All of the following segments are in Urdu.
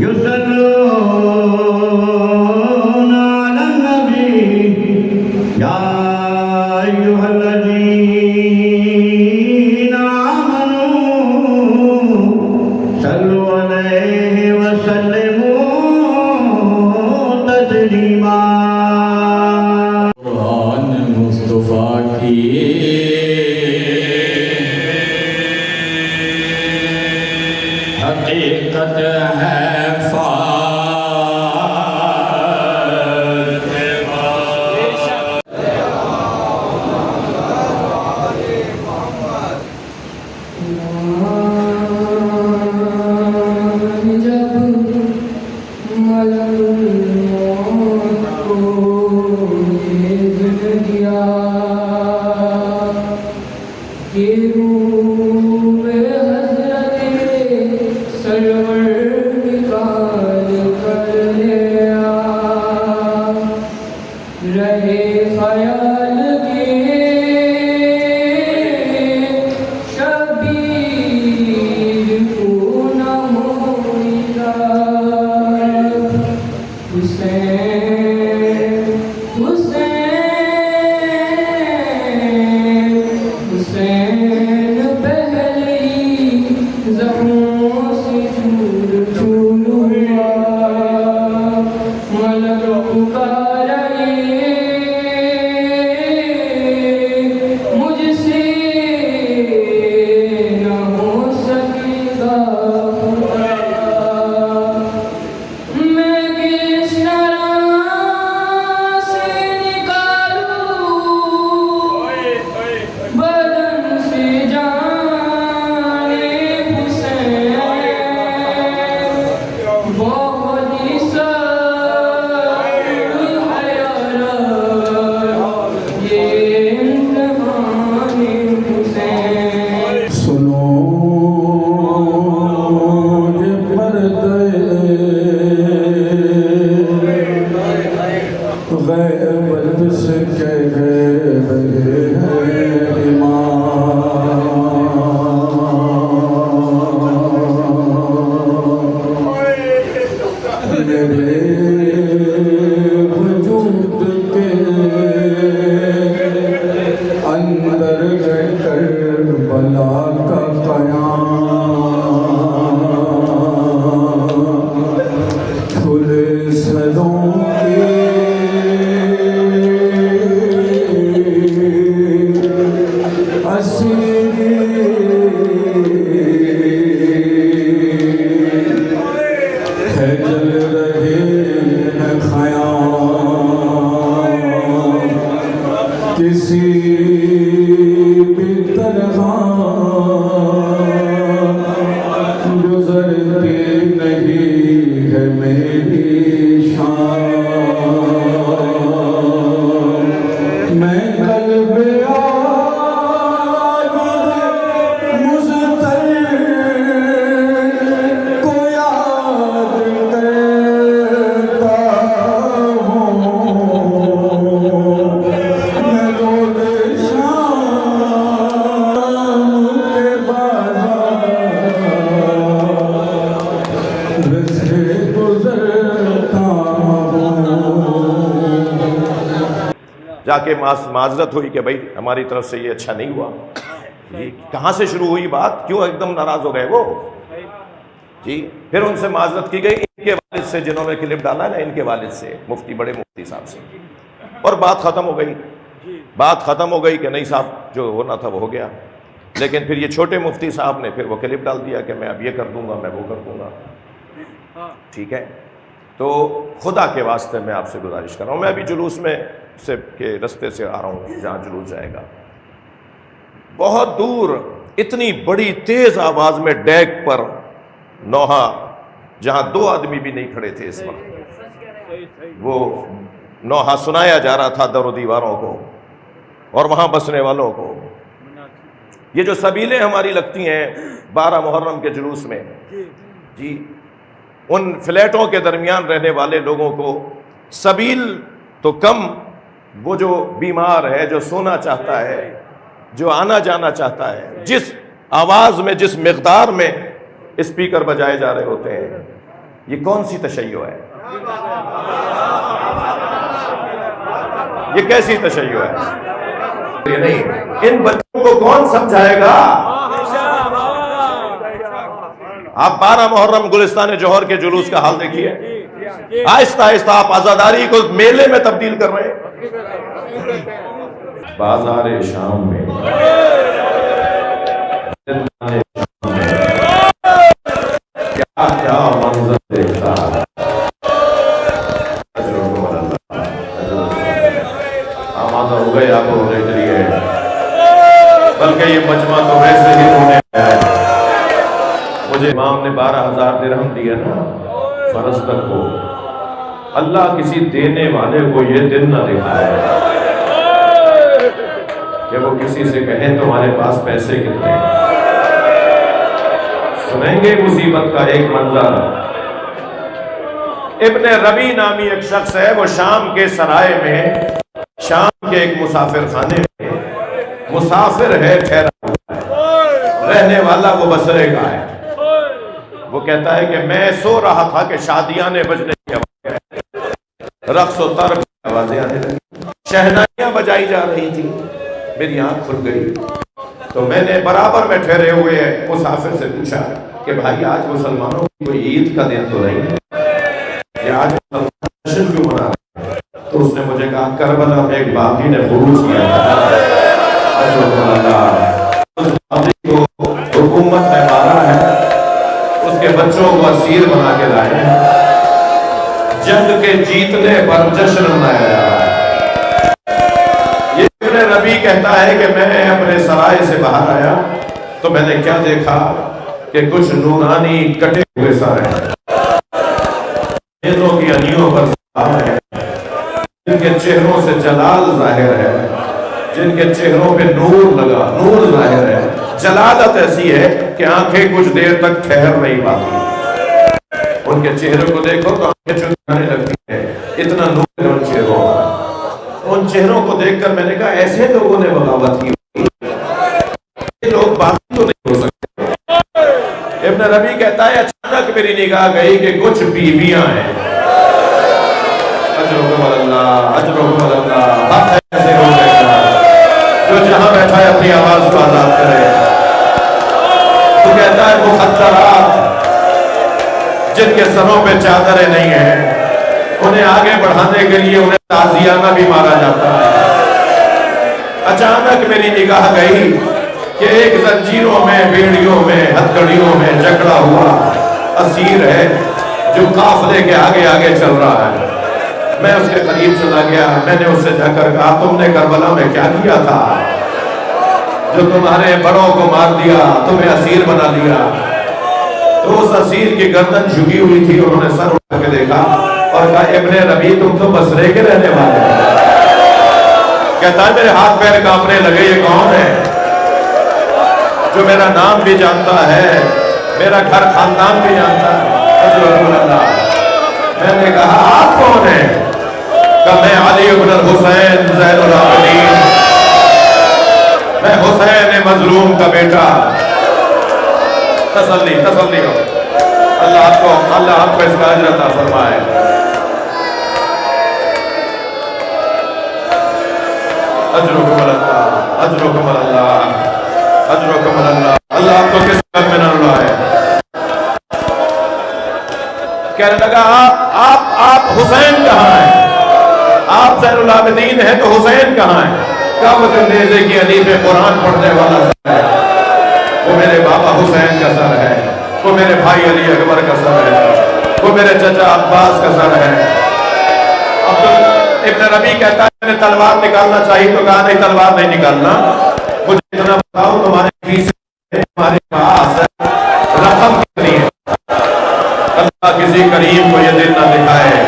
يصلون على النبي يا أيها الذين آمنوا صلوا عليه وسلموا تسليما قرآن مصطفیٰ کی حقیقت ہے جا کے معذرت ہوئی کہ بھائی ہماری طرف سے یہ اچھا نہیں ہوا. جی کہاں سے شروع ہوئی بات, کیوں ایک دم ناراض ہو گئے وہ؟ جی پھر ان سے معذرت کی گئی, ان کے والد سے جنہوں نے کلپ ڈالا نا, ان کے والد سے, مفتی بڑے مفتی صاحب سے, اور بات ختم ہو گئی. بات ختم ہو گئی کہ نہیں صاحب جو ہونا تھا وہ ہو گیا. لیکن پھر یہ چھوٹے مفتی صاحب نے پھر وہ کلپ ڈال دیا کہ میں اب یہ کر دوں گا, میں وہ کر دوں گا. ٹھیک ہے, تو خدا کے واسطے میں آپ سے گزارش کر رہا ہوں, میں ابھی جلوس میں سے کے رستے سے آ رہا ہوں جہاں جلوس جائے گا, بہت دور اتنی بڑی تیز آواز میں ڈیک پر نوحہ, جہاں 2 آدمی بھی نہیں کھڑے تھے اس وقت, وہ نوحہ سنایا جا رہا تھا در و دیواروں کو اور وہاں بسنے والوں کو. یہ جو سبیلیں ہماری لگتی ہیں 12 محرم کے جلوس میں, جی ان فلیٹوں کے درمیان رہنے والے لوگوں کو سبیل تو کم, وہ جو بیمار ہے, جو سونا چاہتا ہے, جو آنا جانا چاہتا ہے, جس آواز میں جس مقدار میں اسپیکر بجائے جا رہے ہوتے ہیں, یہ کون سی تشیع ہے؟ یہ کیسی تشیع ہے؟ نہیں، ان بچوں کو کون سمجھائے گا؟ آپ 12 محرم گلستان جوہر کے جلوس کا حال دیکھیے، آہستہ آہستہ آپ آزاداری کو میلے میں تبدیل کر رہے ہیں۔ بازار شام میں کیا کیا منظر دیکھتا ہے۔ آمادہ ہو گئے آپ رونے کے لیے، بلکہ یہ مجمع تو ویسے ہی رونے گیا ہے۔ مجھے امام نے 12,000 درہم دیا نا فرزدق کو، اللہ کسی دینے والے کو یہ دن نہ دکھائے کہ وہ کسی سے کہیں تمہارے پاس پیسے کتنے ہیں۔ سنیں گے مصیبت کا ایک منظر۔ ابن ربی نامی ایک شخص ہے، وہ شام کے سرائے میں، شام کے ایک مسافر خانے میں مسافر ہے، ٹھہرا ہوا ہے، رہنے والا وہ بصرے کا ہے۔ وہ کہتا ہے کہ میں سو رہا تھا کہ شادیانے بجنے کی آوازیں، رقص و طرب کی آوازیں آنے لگی، شہنائیاں بجائی جا رہی تھی، میری آنکھ کھل گئی تو میں نے برابر میں ٹھہرے ہوئے مسافر سے پوچھا کہ بھائی آج مسلمانوں کی کوئی عید کا دن تو نہیں ہے، یہ آج جشن کیوں منا رہے ہیں؟ تو اس نے مجھے کہا کربلا میں ایک باغی نے خروج کیا تھا، اس باغی کو حکومت نے مارا ہے، اس کے بچوں کو اسیر بنا کے لائے ہیں، جنگ کے جیتنے پر جشن منایا جا رہا ہے۔ یہ ابن ربی کہتا ہے کہ میں اپنے سرائے سے باہر آیا تو میں نے کیا دیکھا کہ کچھ نورانی کٹے ہوئے سر ہیں، نیزوں کی انیوں پر سوار ہیں، جن کے چہروں سے جلال ظاہر ہے، جن کے چہروں پہ نور لگا، نور ظاہر ہے، جلالت ایسی ہے کہ آنکھیں کچھ دیر تک ٹھہر نہیں پاتی۔ ان کے چہرے کو دیکھو تو آنکھیں چکانے لگتی ہیں، اتنا نور ہے ان چہروں پر۔ ان چہروں کو دیکھ کر میں نے کہا ایسے لوگوں نے بغاوت کی، یہ لوگ باقی تو نہیں ہو سکتے۔ ابن ربی کہتا ہے اچانک میری نگاہ گئی کہ کچھ بیویاں ہیں، اجرکم اللہ، اجرکم اللہ، حق ایسے ہو گئے جو جہاں بیٹھا ہے اپنی آواز کو آزاد کرے۔ تو کہتا ہے مخدرات جن کے سروں پہ چادریں نہیں ہیں، انہیں آگے بڑھانے کے لیے انہیں تازیانہ بھی مارا جاتا ہے۔ اچانک میری نگاہ گئی کہ ایک زنجیروں میں، بیڑیوں میں، ہتھکڑیوں میں جکڑا ہوا اسیر ہے جو قافلے کے آگے آگے چل رہا ہے۔ میں اس کے قریب چلا گیا، میں نے اس سے جا کر کہا تم نے کربلا میں کیا کیا تھا جو تمہارے بڑوں کو مار دیا، تمہیں اسیر بنا دیا؟ تو اس اسیر کی گردن جھکی ہوئی تھی، انہوں نے سر اٹھا کے دیکھا اور کہا ابن ربی تم تو بصرے کے رہنے والے ہیں۔ کہتا ہے میرے ہاتھ پیر کانپنے لگے، یہ کون ہے جو میرا نام بھی جانتا ہے، میرا گھر خاندان بھی جانتا ہے؟ رسول اللہ۔ میں نے کہا آپ کون ہیں؟ کہ میں علی ابن الحسین زین العابدین، میں حسین مظلوم کا بیٹا۔ تسلی تسلی ہو، اللہ آپ کو اس کا اجر عطا فرمائے۔ اجرکم اللہ، اجرکم اللہ، اجرکم اللہ، اللہ آپ کو کس کام میں نہ رلائے۔ کہنے لگا آپ حسین کہاں ہیں؟ آپ زین العابدین ہیں تو حسین کہاں ہیں؟ کعبۃ النیزے کی علی پہ قرآن پڑھنے والا سر ہے، وہ میرے بابا حسین کا سر ہے، وہ میرے بھائی علی اکبر کا سر ہے، وہ میرے چچا عباس کا سر ہے۔ ابن ربی کہتا ہے میں نے تلوار نکالنا چاہیے تو کہا نہیں تلوار نہیں نکالنا، مجھے اتنا بتاؤ تمہارے پیسے تمہارے پاس رقم کتنی ہے؟ اللہ کسی کریم کو یہ دن نہ دکھائے۔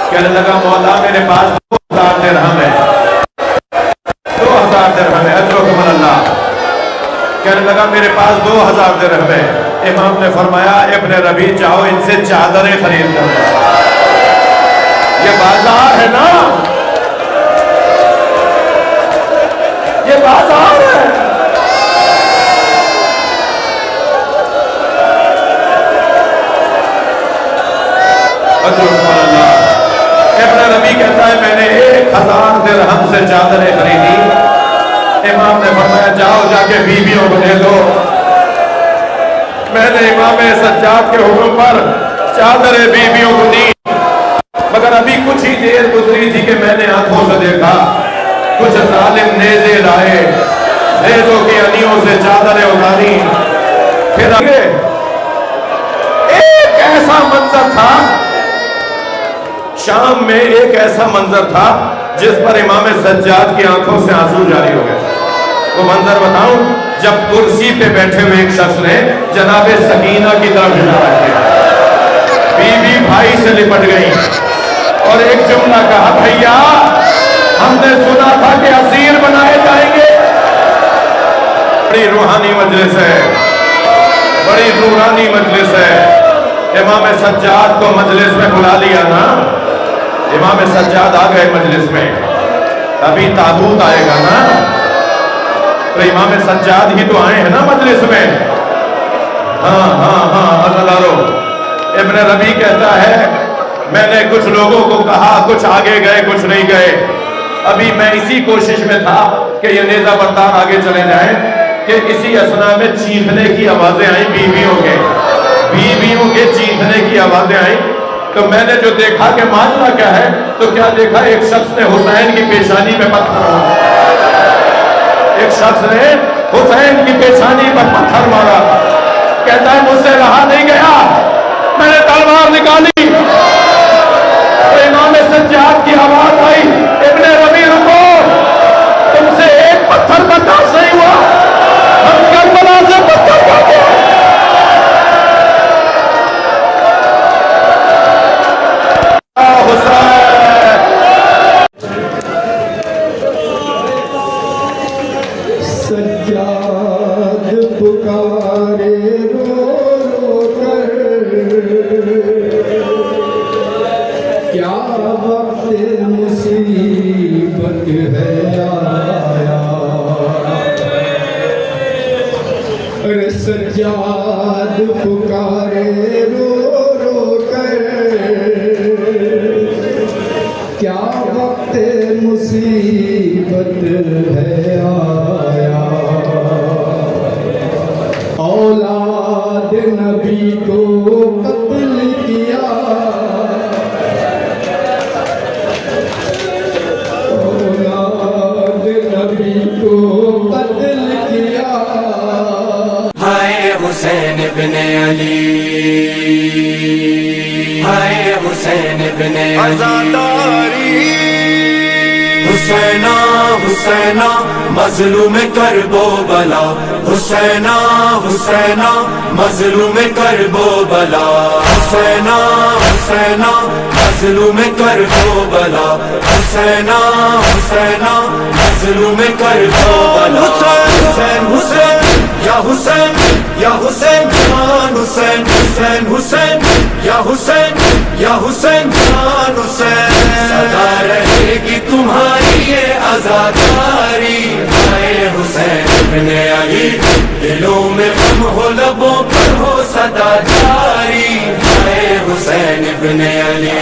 کہنے لگا مولا میرے پاس 2000 درہم ہے، 2000 درہم ہے، اجرکم اللہ۔ کہنے لگا میرے پاس 2000 درہم ہے۔ امام نے فرمایا ابن ربی جاؤ ان سے چادریں خرید کر، یہ بازار ہے نا، یہ بازار ہے۔ ابن ربی کہتا ہے میں نے 1000 درہم سے چادریں خریدی، امام نے فرمایا جاؤ جا کے بیویوں کو دے دو۔ میں نے امام سجاد کے حکم پر چادریں بیویوں کو دی، مگر ابھی کچھ ہی دیر گزری تھی کہ میں نے آنکھوں سے دیکھا کچھ ظالم نیزے لائے، نیزوں کی انیوں سے چادریں اتاری، پھر آگے ایک ایسا منظر تھا شام میں، ایک ایسا منظر تھا جس پر امام سجاد کی آنکھوں سے آنسو جاری ہو گئے۔ وہ منظر بتاؤں، جب کرسی پہ بیٹھے ہوئے ایک شخص نے جناب سکینہ کی طرف اشارہ کیا، بیوی بھائی سے لپٹ گئی اور ایک جملہ کہا، بھیا ہم نے سنا تھا کہ اسیر بنائے جائیں گے۔ بڑی روحانی مجلس ہے، بڑی نورانی مجلس ہے۔ امام سجاد کو مجلس میں بلا لیا نا، امام سجاد آ گئے مجلس میں، ابھی تابوت آئے گا نا، تو امام سجاد ہی تو آئے ہیں نا مجلس میں۔ ہاں عزیزارو، ابن ربی کہتا ہے میں نے کچھ لوگوں کو کہا، کچھ آگے گئے کچھ نہیں گئے، ابھی میں اسی کوشش میں تھا کہ یہ نیزہ بردار آگے چلے جائیں کہ اسی اثنا میں چیخنے کی آوازیں آئیں، بیویوں کے چیخنے کی آوازیں آئیں، تو میں نے جو دیکھا کہ معاملہ کیا ہے، تو کیا دیکھا، ایک شخص نے حسین کی پیشانی پہ پتھر مارا، ایک شخص نے حسین کی پیشانی پر پتھر مارا، کہتا ہے مجھ سے رہا نہیں گیا، میں نے تلوار نکالی، تو امام سجاد کی آواز آئی، ابن ربی رکو، تم سے ایک پتھر برداشت نہیں ہوا، ہم کربلا سے پتھر کھاتے ہیں۔ سجاد پکارے رو رو کر، کیا وقت مصیبت ہے آیا، ارے سجاد پکارے رو رو کر، کیا وقت مصیبت ہے آیا، اولاد نبی کو قتل کیا، اولاد نبی کو قتل کیا۔ ہائے حسین ابن علی، ہائے حسین ابن علی، حسینہ حسینہ مظلوم کربو بلا، حسینہ حسینہ مظلوم کربو بلا، حسینہ حسینہ مظلوم کربو بلا، حسینہ حسینہ مظلوم کربو بلا، حسین حسین یا حسین یا حسین جان حسین، حسین حسین یا حسین یا حسین جان حسین، سدا رہے گی تمہاری یہ عزاداری، ہائے حسین ابن علی، دلوں میں غم ہو لبوں پر ہو صدا جاری، ہائے حسین ابن علی،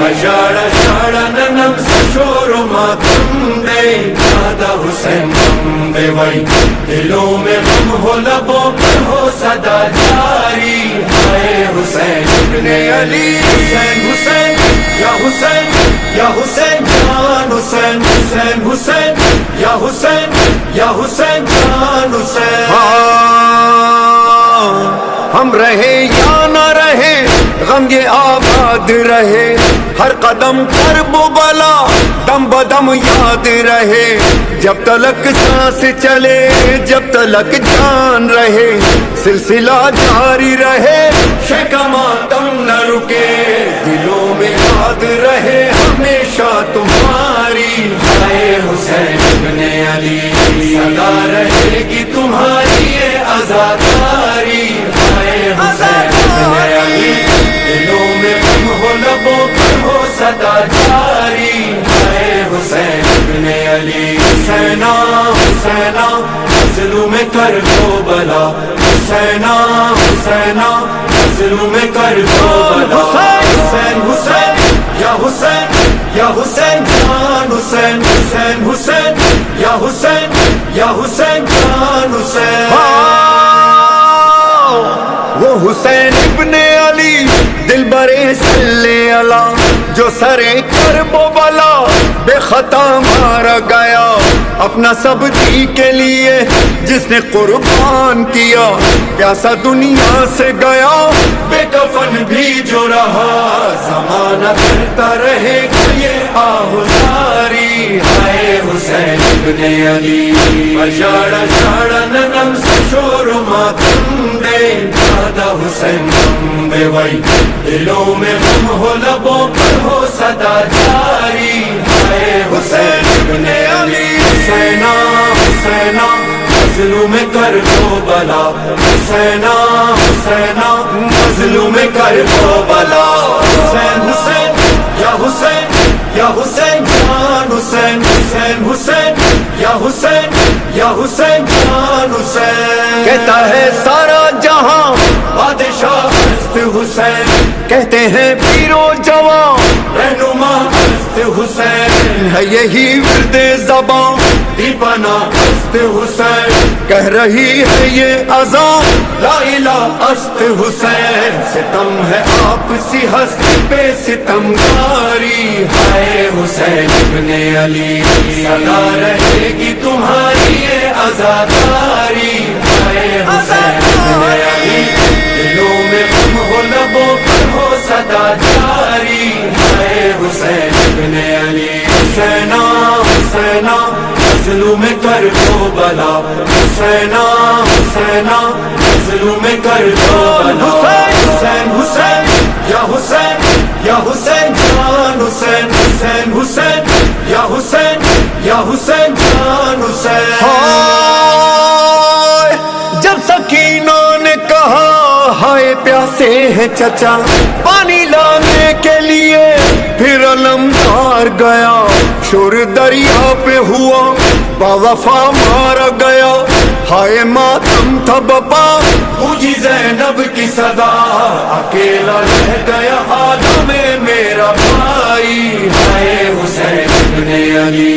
اشارہ شارہ ننم سے شور و ماتم دے، دادا حسین غم دے وئی، دلوں میں غم ہو لبوں پر ہو صدا جاری، ہائے حسین ابن علی، حسین حسین یا حسین یا حسین جان حسین، حسین حسین یا حسین یا حسین جان حسین۔ ہم رہے یا نہ رہے غم یہ آباد رہے، ہر قدم کرب و بلا دم بدم یاد رہے، جب تلک سانس چلے جب تلک جان رہے، سلسلہ جاری رہے، شکا ماتم نہ رکے، دلوں میں یاد رہے ہمیشہ تمہاری، ہائے حسین ابن علی، سدا رہے گی تمہاری یہ عزاداری، ہائے حسین ابن علی، دلوں میں غم ہو لبوں پر ہو صدا جاری، ہائے حسین ابن علی، حسینہ حسینہ مظلوم کربو بلا، حسینہ حسینہ مظلوم کربو بلا، حسین حسین یا حسین یا حسین جان حسین حسین حسین یا حسین یا حسین جان حسین. وہ حسین ابن علی دل برے صلی اللہ جو سرے کرب و بلا بے خطا مارا گیا اپنا سب دی کے لیے جس نے قربان کیا پیاسا دنیا سے گیا بے کفن بھی جو رہا زمانہ کرتا رہے گا یہ آہوزاری. ہائے حسین ابن علی اشارہ شارہ ننم سے شور و ماتم دے دادا حسین غم بے وئی دلوں میں غم ہو لبوں پر ہو صدا جاری. ہائے حسین ابن علی حسینہ حسینہ مظلوم کربلا حسینہ حسینہ مظلوم کربلا. حسین حسین یا حسین یا حسین جان حسین حسین حسین یا حسین یا حسین جان حسین. کہتا ہے سارا جہاں بادشاہ است حسین کہتے ہیں پیر و جوان رہنما است حسین ہے یہی ورد زبان دیپانا است حسین کہہ رہی ہے یہ اذان لا الہ است حسین. ستم ہے آپ سی ہستی پہ ستمگاری. ہائے حسین ابن علی سدا رہے گی تمہاری یہ عزاداری. ہائے حسین ابن علی دلوں میں غم ہو لبوں پر ہو صدا جاری. ہائے حسین ابن علی حسینہ حسینہ مظلوم کربلا حسینہ حسینہ مظلوم کربلا. حسین حسین یا حسین یا حسین جان حسین حسین حسین یا حسین یا حسین جان حسین. ہائے جب سکینہ نے کہا ہائے پیاسے ہیں چچا پانی لانے کے لیے پھر علمدار گیا شور دریا پہ ہوا باوفا مارا گیا. ہائے ماتم تھا بپا پوجی زینب کی صدا اکیلا رہ گیا عالم میرا بھائی. ہائے حسین ابن علی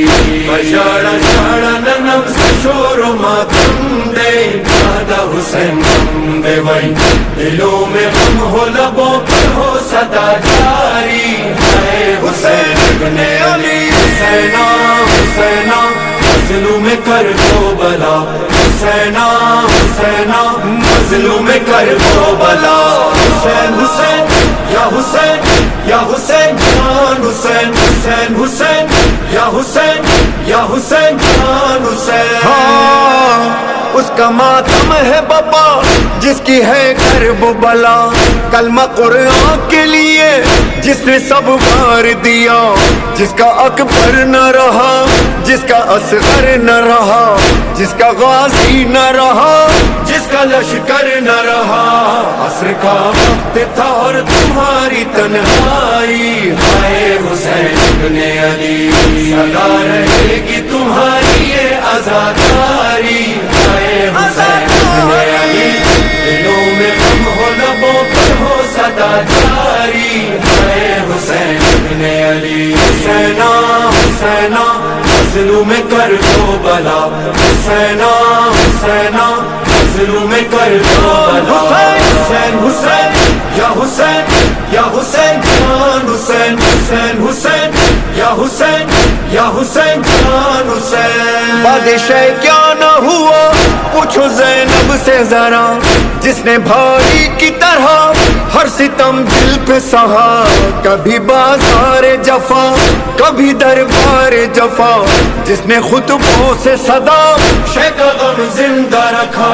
بشارہ شارہ ننم سے شور و ماتم دے دادا حسین غم بے وئی دلوں میں غم ہو لبوں پر ہو صدا جاری. ہائے حسین ابن علی حسینہ حسینہ مظلوم کربلا حسینہ حسینہ مظلوم کربلا. حسین حسین یا حسین یا حسین جان حسین حسین حسین یا حسین یا حسین جان حسین. ہاں اس کا ماتم ہے بابا جس کی ہے کرب و بلا کلمہ قرآن کے لیے جس نے سب وار دیا جس کا اکبر نہ رہا جس کا اصغر نہ رہا جس کا غازی نہ رہا جس کا لشکر نہ رہا. عصر کا وقت تھا اور تمہاری تنہائی. ہائے حسین ابن علی سدا رہے گی تمہاری یہ عزاداری. ہائے حسین ابن علی دلوں میں غم ہو لبوں پر ہو صدا جاری. ہائے حسین ابن علی حسینہ حسینہ مظلوم کربلا حسینہ حسینہ مظلوم کربلا. حسین حسین یا حسین یا حسین جان حسین حسین حسین یا حسین یا حسین جان حسین. بادشاہ کیا نہ ہوا پوچھو زینب سے ذرا جس نے بھائی کی طرح ہر ستم دل پہ سہا کبھی بازار جفا کبھی دربار جفا جس نے خطبوں سے صدا شے کا غم زندہ رکھا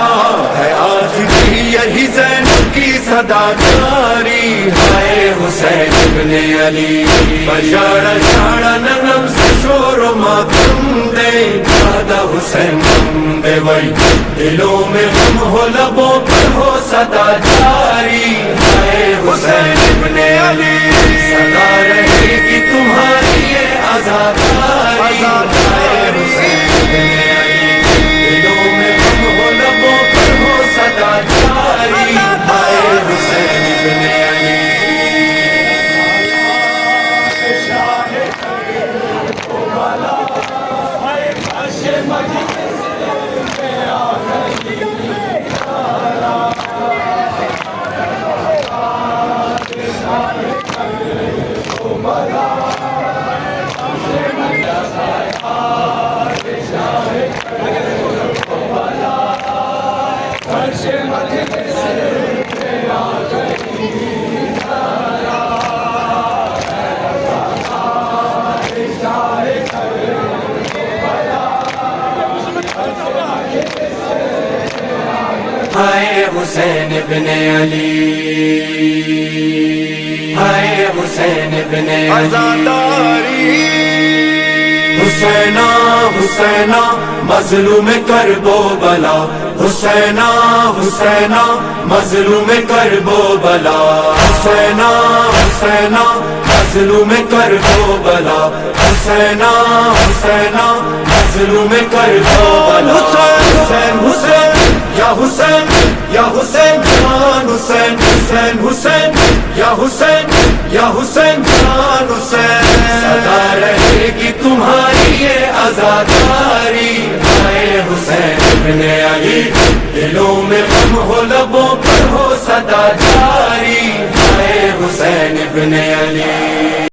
ہے آج بھی یہی زینب کی صدا جاری. ہائے حسین ابن علی بشارہ شارہ ننم سے شور و ماتم دے دادا حسین غم بے وئی دلوں میں غم ہو لبوں پر ہو صدا جاری. ہائے حسین ابن علی صدا رہے گی تمہاری یہ عزاداری. ہائے حسین ابن علی دلوں میں غم ہو لبوں پر ہو صدا جاری. ہائے حسین ابن علی حسین ابن علی، ہائے حسین ابن علی، حسینہ حسینہ مظلوم کرب و بلا، حسینہ حسینہ مظلوم کرب و بلا، حسینہ حسینہ مظلوم کرب و بلا، حسینہ حسینہ مظلوم کرب و بلا، حسین حسین یا حسین یا حسین جان حسین، حسین حسین یا حسین یا حسین جان حسین، سدا رہے گی تمہاری یہ عزاداری، ہائے حسین ابن علی، دلوں میں غم ہو لبوں پر ہو صدا جاری، ہائے حسین ابن علی۔